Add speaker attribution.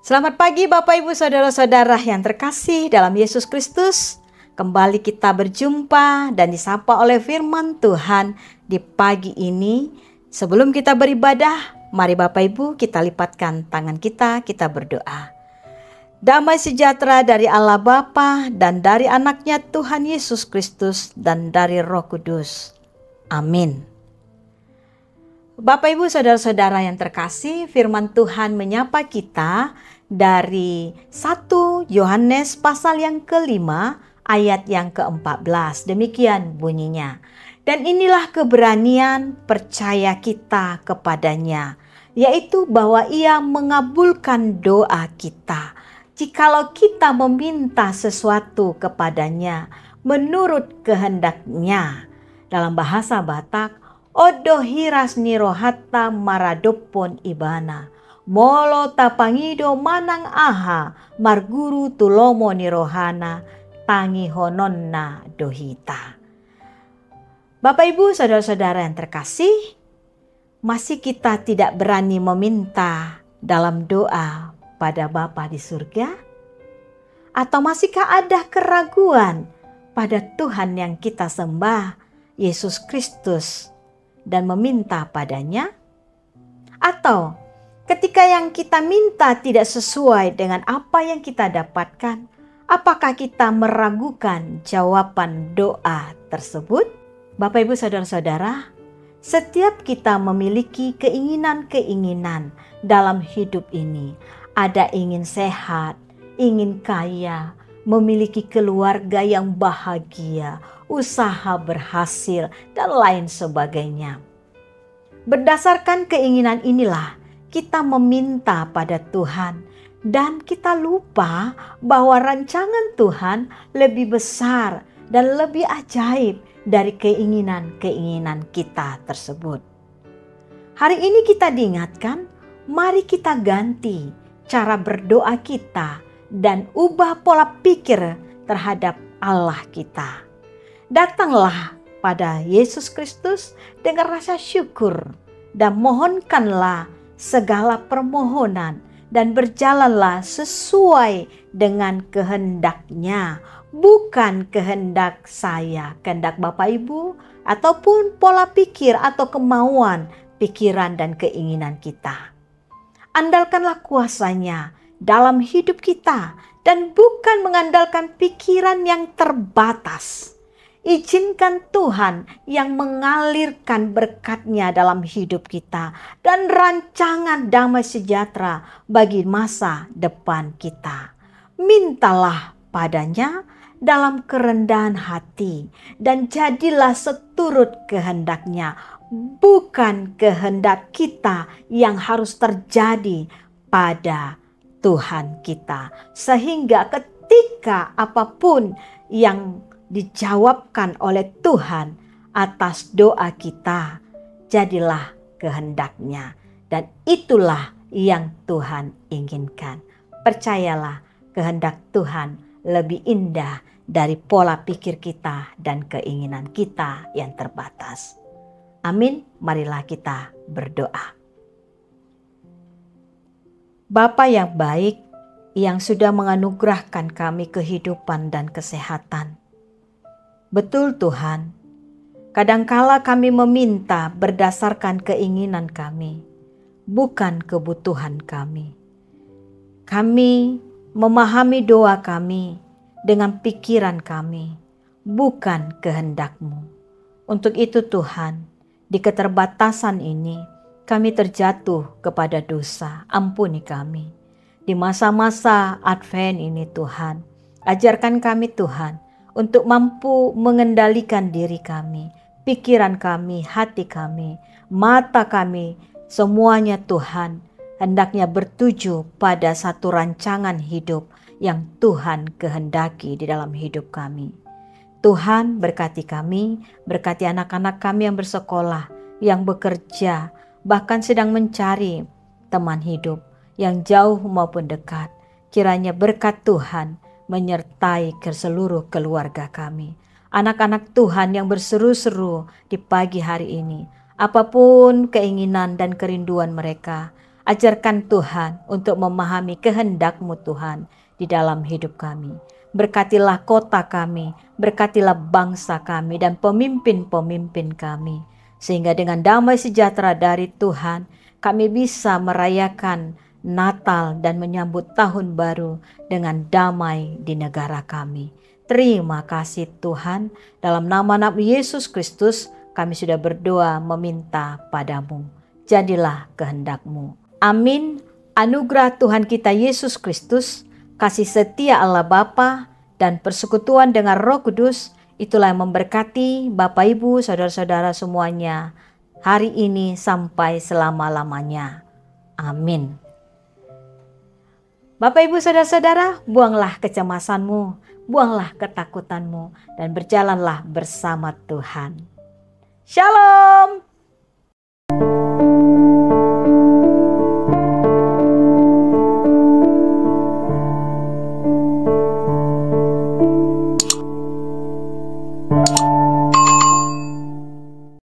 Speaker 1: Selamat pagi Bapak Ibu Saudara-saudara yang terkasih dalam Yesus Kristus. Kembali kita berjumpa dan disapa oleh firman Tuhan di pagi ini. Sebelum kita beribadah, mari Bapak Ibu kita lipatkan tangan kita berdoa. Damai sejahtera dari Allah Bapa dan dari anaknya Tuhan Yesus Kristus dan dari Roh Kudus. Amin. Bapak Ibu Saudara-saudara yang terkasih, firman Tuhan menyapa kita dari 1 Yohanes pasal yang ke-5 ayat yang ke-14. Demikian bunyinya. Dan inilah keberanian percaya kita kepadanya, yaitu bahwa Ia mengabulkan doa kita jikalau kita meminta sesuatu kepadanya menurut kehendaknya. Dalam bahasa Batak, Odo hiras nirohata maradopon ibana. Molo tapangido manang aha marguru tulomo nirohana tangi hononna dohita. Bapak Ibu Saudara-saudara yang terkasih, masih kita tidak berani meminta dalam doa pada Bapa di surga? Atau masihkah ada keraguan pada Tuhan yang kita sembah, Yesus Kristus, dan meminta padanya? Atau ketika yang kita minta tidak sesuai dengan apa yang kita dapatkan, apakah kita meragukan jawaban doa tersebut? Bapak Ibu Saudara-saudara, setiap kita memiliki keinginan-keinginan dalam hidup ini. Ada ingin sehat, ingin kaya, memiliki keluarga yang bahagia, usaha berhasil, dan lain sebagainya. Berdasarkan keinginan inilah kita meminta pada Tuhan, dan kita lupa bahwa rancangan Tuhan lebih besar dan lebih ajaib dari keinginan-keinginan kita tersebut. Hari ini kita diingatkan, mari kita ganti cara berdoa kita dan ubah pola pikir terhadap Allah kita. Datanglah pada Yesus Kristus dengan rasa syukur dan mohonkanlah segala permohonan dan berjalanlah sesuai dengan kehendak-Nya, bukan kehendak saya, kehendak Bapak Ibu, ataupun pola pikir atau kemauan, pikiran dan keinginan kita. Andalkanlah kuasa-Nya dalam hidup kita dan bukan mengandalkan pikiran yang terbatas. Izinkan Tuhan yang mengalirkan berkat-Nya dalam hidup kita dan rancangan damai sejahtera bagi masa depan kita. Mintalah padanya dalam kerendahan hati dan jadilah seturut kehendak-Nya, bukan kehendak kita yang harus terjadi pada Tuhan kita. Sehingga ketika apapun yang dijawabkan oleh Tuhan atas doa kita, jadilah kehendak-Nya. Dan itulah yang Tuhan inginkan. Percayalah, kehendak Tuhan lebih indah dari pola pikir kita dan keinginan kita yang terbatas. Amin. Marilah kita berdoa. Bapa yang baik, yang sudah menganugerahkan kami kehidupan dan kesehatan. Betul Tuhan, kadangkala kami meminta berdasarkan keinginan kami, bukan kebutuhan kami. Kami memahami doa kami dengan pikiran kami, bukan kehendak-Mu. Untuk itu Tuhan, di keterbatasan ini kami terjatuh kepada dosa, ampuni kami. Di masa-masa Advent ini Tuhan, ajarkan kami Tuhan, untuk mampu mengendalikan diri kami, pikiran kami, hati kami, mata kami, semuanya Tuhan, hendaknya bertuju pada satu rancangan hidup yang Tuhan kehendaki di dalam hidup kami. Tuhan berkati kami, berkati anak-anak kami yang bersekolah, yang bekerja, bahkan sedang mencari teman hidup yang jauh maupun dekat. Kiranya berkat Tuhan menyertai ke seluruh keluarga kami. Anak-anak Tuhan yang berseru-seru di pagi hari ini. Apapun keinginan dan kerinduan mereka, Ajarkan Tuhan untuk memahami kehendak-Mu Tuhan di dalam hidup kami. Berkatilah kota kami, berkatilah bangsa kami dan pemimpin-pemimpin kami. Sehingga dengan damai sejahtera dari Tuhan, kami bisa merayakan Natal dan menyambut tahun baru dengan damai di negara kami. Terima kasih Tuhan, dalam nama Yesus Kristus kami sudah berdoa meminta padamu. Jadilah kehendak-Mu. Amin. Anugerah Tuhan kita Yesus Kristus, kasih setia Allah Bapa, dan persekutuan dengan Roh Kudus, itulah yang memberkati Bapak Ibu, saudara-saudara semuanya, hari ini sampai selama-lamanya. Amin. Bapak Ibu saudara-saudara, buanglah kecemasanmu, buanglah ketakutanmu, dan berjalanlah bersama Tuhan. Shalom.